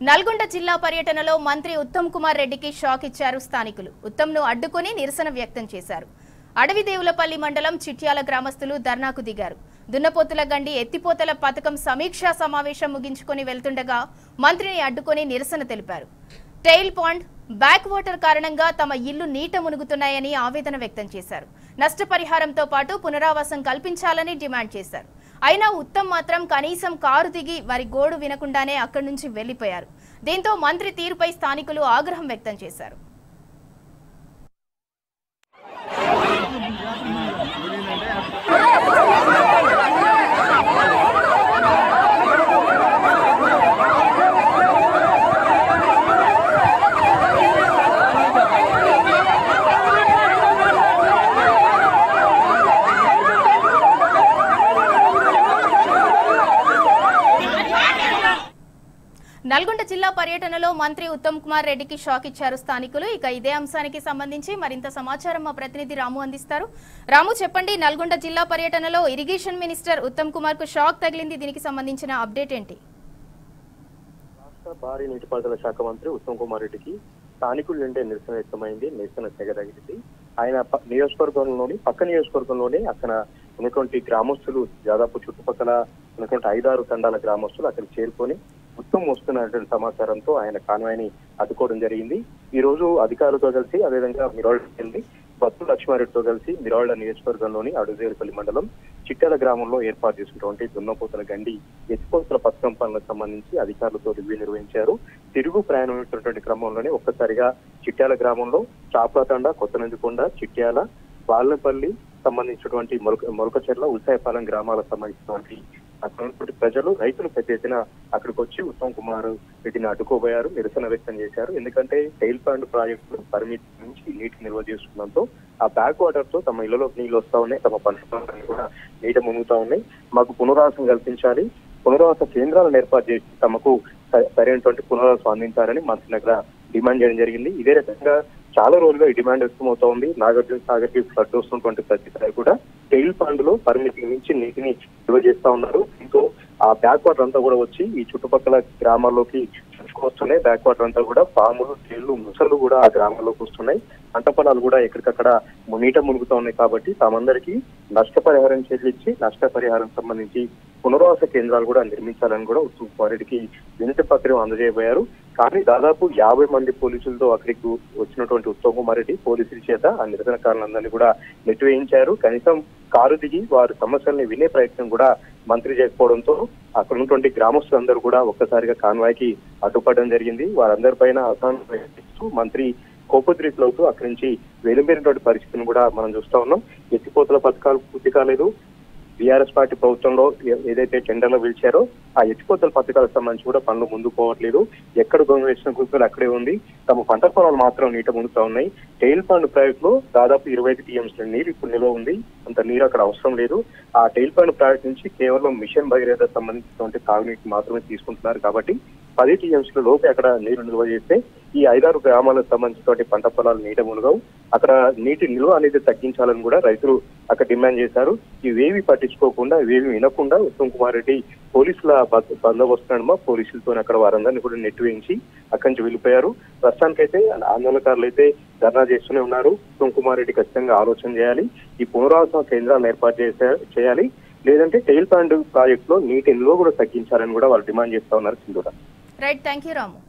నల్గొండ జిల్లా పర్యటనలో మంత్రి ఉత్తమ్ కుమార్ రెడ్డికి షాక్ ఇచ్చారు స్థానికులు. ఉత్తమ్ను అడ్డుకొని నిరసన వ్యక్తం చేశారు. అడవిదేవులపల్లి మండలం చిట్యాల గ్రామస్తులు ధర్నాకు దిగారు. దున్నపోతుల గండి ఎత్తిపోతల పథకం సమీక్షా సమావేశం ముగించుకొని వెళ్తుండగా మంత్రిని అడ్డుకొని నిరసన తెలిపారు. టెయిల్ పాండ్, బ్యాక్ వాటర్ కారణంగా తమ ఇల్లు నీట మునుగుతున్నాయని ఆవేదన వ్యక్తం చేశారు. నష్టపరిహారంతో పాటు పునరావాసం కల్పించాలని డిమాండ్ చేశారు. అయినా ఉత్తమ్ మాత్రం కనీసం కారు దిగి వారి గోడు వినకుండానే అక్కడి నుంచి వెళ్లిపోయారు. దీంతో మంత్రి తీరుపై స్థానికులు ఆగ్రహం వ్యక్తం చేశారు. నల్గొండ జిల్లా పర్యటనలో మంత్రి ఉత్తమ్ కుమార్ రెడ్డికి షాక్ ఇచ్చారు స్థానికులు. ఇక ఇదే అంశానికి సంబంధించి మరింత సమాచారం మా ప్రతినిధి రాము అందిస్తారు. రాము, చెప్పండి, నల్గొండ జిల్లా పర్యటనలో ఇరిగేషన్ మినిస్టర్ ఉత్తమ్ కుమార్ కు షాక్ తగిలింది. దీనికి సంబంధించిన అప్డేట్ ఏంటి? రాష్ట్ర భారీ నీటిపారుదల శాఖ మంత్రి ఉత్తమ్ కుమార్ రెడ్డికి స్థానికుల నుండే నిరసన వ్యక్తమైంది. నిరసన తెగదగిలింది. ఆయన నియోజకవర్గంలోని పక్క నియోజకవర్గంలోనే అక్కడ ఉన్నటువంటి గ్రామస్తులు, దాదాపు చుట్టుపక్కల ఉన్నటువంటి 5-6 తండాల గ్రామస్తులు అక్కడికి చేరుకొని ఉత్తమ్ వస్తున్నటువంటి సమాచారంతో ఆయన కాన్వాయ్ని అడ్డుకోవడం జరిగింది. ఈ రోజు అధికారులతో కలిసి, అదేవిధంగా మిరాళ్ళ బత్తు లక్ష్మారెడ్డితో కలిసి మిరాళ్ళ నియోజకవర్గంలోని అడవిదేవులపల్లి మండలం చిట్టాల గ్రామంలో ఏర్పాటు చేసుకున్నటువంటి దున్నపోతల గండి ఎత్తిపోతల పథకం పనులకు సంబంధించి అధికారులతో రివ్యూ నిర్వహించారు. తిరుగు ప్రయాణమైనటువంటి క్రమంలోనే ఒక్కసారిగా చిట్యాల గ్రామంలో చాప్లతండ, కొత్తనందికొండ, చిట్యాల, బాలనపల్లి సంబంధించినటువంటి మొలకచెర్ల, ఉల్సాయపాలెం గ్రామాలకు సంబంధించినటువంటి అక్కడ ప్రజలు, రైతులు పెద్ద ఎత్తున అక్కడికి వచ్చి ఉత్తమ్ కుమార్ రెడ్డిని అడ్డుకోబోయారు, నిరసన వ్యక్తం చేశారు. ఎందుకంటే టెయిల్ పాండ్ ప్రాజెక్టు పరిమితి నుంచి నీటి నిల్వ చేసుకున్నంతో ఆ బ్యాక్ వాటర్ తో తమ ఇళ్లలోకి నీళ్లు వస్తా ఉన్నాయి, తమ పంట పొలాన్ని కూడా నీట మునుగుతా ఉన్నాయి. మాకు పునరావాసం కల్పించాలి, పునరావాస కేంద్రాలను ఏర్పాటు చేసి తమకు సరైనటువంటి పునరావాసం అందించాలని మంత్రి దగ్గర డిమాండ్ చేయడం జరిగింది. ఇదే రకంగా చాలా రోజులుగా ఈ డిమాండ్ వ్యక్తమవుతా ఉంది. నాగార్జున సాగర్ కి ఫ్లడ్ వస్తున్నటువంటి ప్రతిసారి కూడా టెయిల్ పాండ్ లో పరిమితికి మించి నీటిని నిల్వ చేస్తా ఉన్నారు. దీంతో ఆ బ్యాక్ వాటర్ అంతా కూడా వచ్చి ఈ చుట్టుపక్కల గ్రామాల్లోకి వస్తున్నాయి. బ్యాక్ వాటర్ అంతా కూడా పాములు, తేళ్లు, ముసలు కూడా ఆ గ్రామాల్లోకి వస్తున్నాయి. పంట పొలాలు కూడా ఎక్కడికక్కడ నీట మునుగుతా ఉన్నాయి. కాబట్టి తామందరికీ నష్టపరిహారం చెల్లించి నష్టపరిహారం సంబంధించి పునరావాస కేంద్రాలు కూడా నిర్మించాలని కూడా ఉత్తమ్ కుమార్ రెడ్డికి వినతి పత్రం అందజేయబోయారు. కానీ దాదాపు 50 మంది పోలీసులతో అక్కడికి వచ్చినటువంటి ఉత్తమ్ కుమార్ రెడ్డి పోలీసుల చేత ఆ నిరసనకారులందరినీ కూడా నెట్టివేయించారు. కనీసం కారు దిగి వారి సమస్యల్ని వినే ప్రయత్నం కూడా మంత్రి చేయకపోవడంతో అక్కడ ఉన్నటువంటి గ్రామస్తులందరూ కూడా ఒక్కసారిగా కాన్వాయ్కి అడ్డుపడడం జరిగింది. వారందరిపైన అసహనం వ్యక్తిస్తూ మంత్రి కోపద్రికులవుతూ అక్కడి నుంచి వెలుంబేరినటువంటి పరిస్థితిని కూడా మనం చూస్తా ఉన్నాం. ఎత్తిపోతల పథకాలు పూర్తి కాలేదు. బీఆర్ఎస్ పార్టీ ప్రభుత్వంలో ఏదైతే టెండర్లో పిలిచారో ఆ ఎత్తిపోతల పథకాలకు సంబంధించి కూడా పనులు ముందుకు పోవట్లేదు. ఎక్కడ గొంగ వేసిన గుంపులు అక్కడే ఉంది. తమ పంట పొలాలు మాత్రం నీట మునుగుతా ఉన్నాయి. టెయిల్ పాండ్ ప్రాజెక్ట్ లో దాదాపు 25 టీఎంసీల నీరు ఇప్పుడు నిల్వ ఉంది. అంత నీరు అక్కడ అవసరం లేదు. ఆ టెయిల్ పాండ్ ప్రాజెక్ట్ నుంచి కేవలం మిషన్ భగీరథ సంబంధించినటువంటి తాగునీటిని మాత్రమే తీసుకుంటున్నారు. కాబట్టి 10 టీఎంసీల లోపే అక్కడ నీరు నిల్వ చేస్తే ఈ 5-6 గ్రామాలకు సంబంధించినటువంటి పంట పొలాలు నీట మునుగవు. అక్కడ నీటి నిల్వ అనేది తగ్గించాలని కూడా రైతులు అక్కడ డిమాండ్ చేశారు. ఇవేవి పట్టించుకోకుండా, ఇవేవి వినకుండా ఉత్తమ్ కుమార్ రెడ్డి పోలీసుల బందోబస్తు నడుమ పోలీసులతో అక్కడ వారందరినీ కూడా నెట్టివేయించి అక్కడి నుంచి వెళ్ళిపోయారు. ప్రస్తుతానికైతే ఆందోళనకారులు అయితే ధర్నా చేస్తూనే ఉన్నారు. ఉత్తమ్ కుమార్ రెడ్డి ఖచ్చితంగా ఆలోచన చేయాలి, ఈ పునరావాస కేంద్రాలను ఏర్పాటు చేయాలి, లేదంటే టెయిల్ పాండ్ ప్రాజెక్ట్ లో నీటి నిల్వ కూడా తగ్గించాలని కూడా వాళ్ళు డిమాండ్ చేస్తా ఉన్నారు. Sindhura. Right, thank you Ramu.